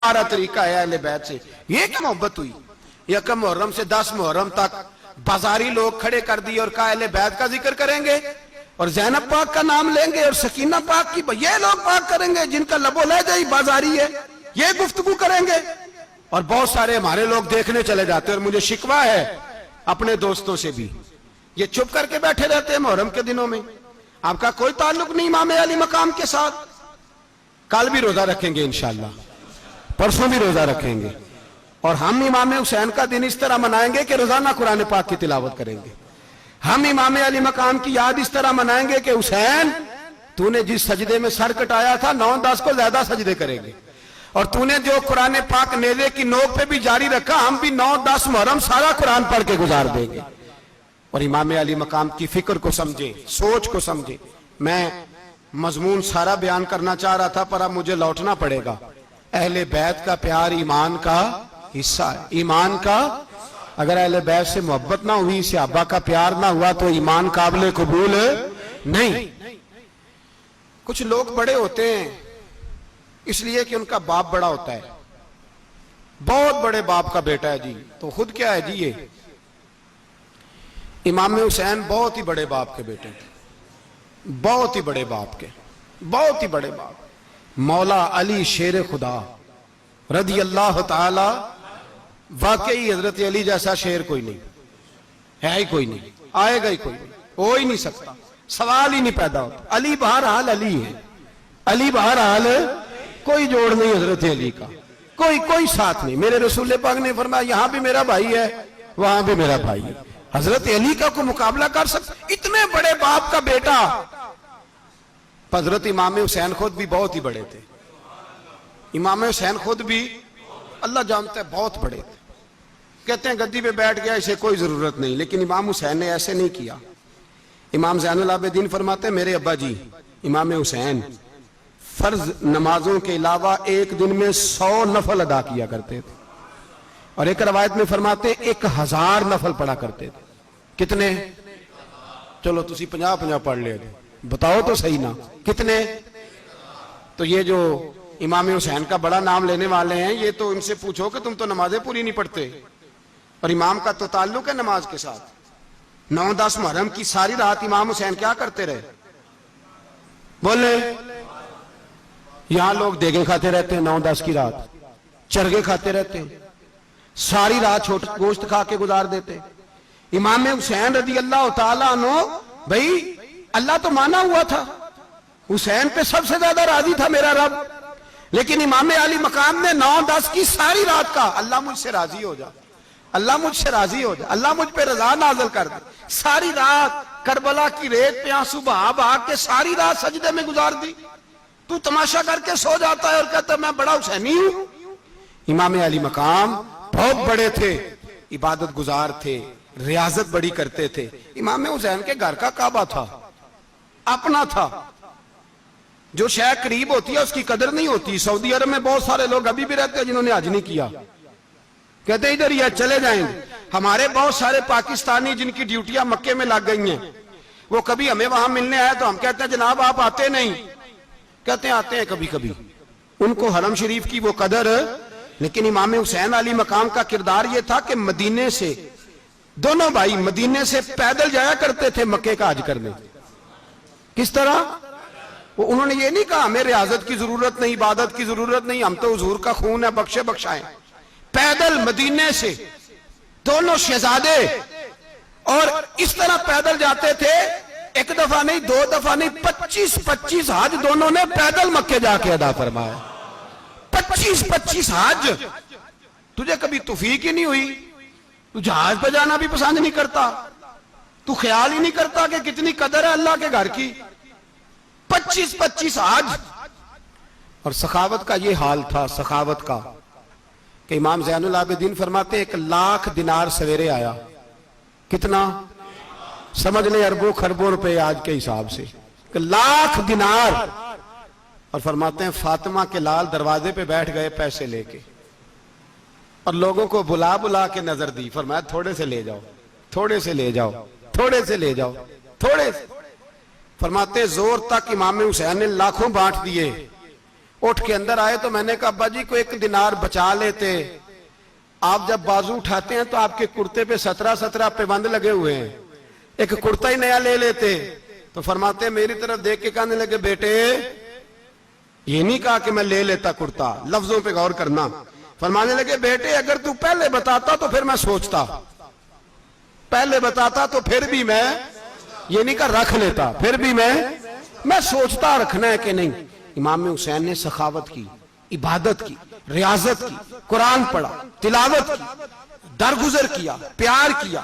हमारा तरीका है अहले बैत से। ये क्या मोहब्बत हुई? यकम मुहर्रम से 10 मुहर्रम तक बाजारी लोग खड़े कर दिए और कहा अहले बैत का जिक्र करेंगे और ज़ैनब पाक का नाम लेंगे और सकीना पाक की, ये लोग पाक करेंगे जिनका लबो लहजा ही बाजारी है, ये गुफ्तगू करेंगे। और बहुत सारे हमारे लोग देखने चले जाते हैं। और मुझे शिकवा है अपने दोस्तों से भी, ये चुप करके बैठे रहते हैं मुहर्रम के दिनों में। आपका कोई ताल्लुक नहीं इमाम अली मकाम के साथ। कल भी रोजा रखेंगे इंशाअल्लाह, परसों भी रोजा रखेंगे और हम इमाम हुसैन का दिन इस तरह मनाएंगे कि रोजाना कुरान पाक की तिलावत करेंगे। हम इमाम अली मकाम की याद इस तरह मनाएंगे कि हुसैन तूने जिस सजदे में सर कटाया था 9-10 को ज्यादा सजदे करेंगे, और तूने जो कुरान पाक नेज़े की नोक पे भी जारी रखा, हम भी 9-10 मुहर्रम सारा कुरान पढ़ के गुजार देंगे। और इमाम अली मकाम की फिक्र को समझे, सोच को समझे। मैं मजमून सारा बयान करना चाह रहा था पर अब मुझे लौटना पड़ेगा। अहले बैत का प्यार ईमान का हिस्सा है, ईमान का। अगर अहले बैत से मोहब्बत ना हुई, सहाबा का प्यार ना हुआ तो ईमान काबिल कबूल नहीं। कुछ लोग बड़े होते हैं इसलिए कि उनका बाप बड़ा होता है, बहुत बड़े बाप का बेटा है जी, तो खुद क्या है जी, ये इमाम हुसैन बहुत ही बड़े बाप के बेटे थे, बहुत ही बड़े बाप के, बहुत ही बड़े बाप। मौला अली शेर खुदा रदी अल्लाह ताला, वाकई हजरत अली जैसा शेर कोई नहीं है, ही कोई नहीं, आएगा ही कोई नहीं, हो ही नहीं सकता, सवाल ही नहीं पैदा होता। अली बहरहाल अली है, अली बहरहाल कोई जोड़ नहीं हजरत अली का, कोई साथ नहीं। मेरे रसूल पाक ने फरमाया यहां भी मेरा भाई है, वहां भी मेरा भाई है। हजरत अली का कोई मुकाबला कर सकता? इतने बड़े बाप का बेटा। हजरत इमाम हुसैन खुद भी बहुत ही बड़े थे। इमाम हुसैन खुद भी अल्लाह जानता है बहुत बड़े थे। कहते हैं गद्दी पे बैठ गया, इसे कोई जरूरत नहीं, लेकिन इमाम हुसैन ने ऐसे नहीं किया। इमाम ज़ैनुल आबिदीन फरमाते हैं मेरे अब्बा जी इमाम हुसैन फर्ज नमाजों के अलावा एक दिन में 100 नफल अदा किया करते थे, और एक रवायत में फरमाते 1000 नफल पढ़ा करते थे। कितने? चलो तुसी 50-50 पढ़ ले, बताओ तो सही ना कितने। तो ये जो इमाम हुसैन का बड़ा नाम लेने वाले हैं, ये तो इनसे पूछो कि तुम तो नमाजें पूरी नहीं पढ़ते, और इमाम का तो ताल्लुक है नमाज के साथ। 9-10 मुहर्रम की सारी रात इमाम हुसैन क्या करते रहे? बोले यहां लोग देगे खाते रहते हैं, 9-10 की रात चरगे खाते रहते हैं, सारी रात छोटा गोश्त खा के गुजार देते। इमाम हुसैन रदी अल्लाह ताला अन्हु, भाई अल्लाह तो माना हुआ था, हुसैन पे सबसे ज्यादा राजी था मेरा रब, लेकिन इमाम अली मकाम ने 9-10 की सारी रात का अल्लाह मुझसे राजी हो जा, अल्लाह मुझसे राजी हो जा, अल्लाह मुझ पे रजा नाज़िल कर दे। सारी रात करबला की रेत पे आंसू बहा बहा के सारी रात सजदे में गुजार दी। तू तमाशा करके सो जाता है और कहता मैं बड़ा हुसैनी हूं। इमाम अली मकाम बहुत बड़े थे, इबादत गुजार थे, रियाजत बड़ी करते थे। इमाम हुसैन के घर का काबा था, अपना था। जो शय करीब होती है उसकी कदर नहीं होती। सऊदी अरब में बहुत सारे लोग अभी भी रहते हैं जिन्होंने हज नहीं किया, कहते इधर ही चले जाएंगे। हमारे बहुत सारे पाकिस्तानी जिनकी ड्यूटियां मक्के में लग गई हैं, वो कभी हमें वहां मिलने आए तो हम कहते हैं जनाब आप आते नहीं, कहते हैं आते हैं कभी कभी। उनको हरम शरीफ की वो कदर। लेकिन इमाम हुसैन अली मकाम का किरदार ये था कि मदीने से दोनों भाई मदीने से पैदल जाया करते थे मक्के का हज करने। किस तरह? वो उन्होंने ये नहीं कहा हमें रियाजत की जरूरत नहीं, इबादत की जरूरत नहीं, हम तो हुजूर का खून है, बख्शे बख्शाएं। पैदल मदीने से दोनों शहजादे और इस तरह पैदल जाते थे, एक दफा नहीं, 2 दफा नहीं, 25-25 हज दोनों ने पैदल मक्के जाके अदा फरमाया। 25-25 हज। तुझे कभी तौफीक ही नहीं हुई? तू जहाज पर जाना भी पसंद नहीं करता, तू ख्याल ही नहीं करता कि कितनी कदर है अल्लाह के घर की। 25-25 हज। और सखावत का ये हाल था, सखावत का, कि इमाम ज़ैनुल आबिदीन फरमाते 1,00,000 दिनार सवेरे आया। कितना? समझ ले अरबों खरबों रुपए आज के हिसाब से, 1,00,000 दिनार। और फरमाते हैं फातिमा के लाल दरवाजे पे बैठ गए पैसे लेके, और लोगों को बुला बुला के नजर दी, फरमाया थोड़े से ले जाओ, थोड़े से ले जाओ, थोड़े से ले जाओ, थोड़े से। फरमाते जोर तक इमाम हुसैन ने लाखों बांट दिए उठ के अंदर आए तो मैंने कहा अब्बा जी को 1 दिनार बचा लेते, आप जब बाजू उठाते हैं तो आपके कुर्ते पे 17 पैबंद लगे हुए हैं, एक कुर्ता ही नया ले लेते। तो फरमाते मेरी तरफ देख के कहने लगे बेटे ये नहीं कहा कि मैं ले लेता कुर्ता, लफ्जों पे गौर करना। फरमाने लगे बेटे अगर तू पहले बताता तो फिर मैं सोचता, पहले बताता तो फिर भी मैं ये नहीं कर रख लेता, फिर भी मैं सोचता रखना है कि नहीं। इमाम हुसैन ने सखावत की, इबादत की, रियाजत की, कुरान पढ़ा, तिलावत की, दरगुजर किया, प्यार किया,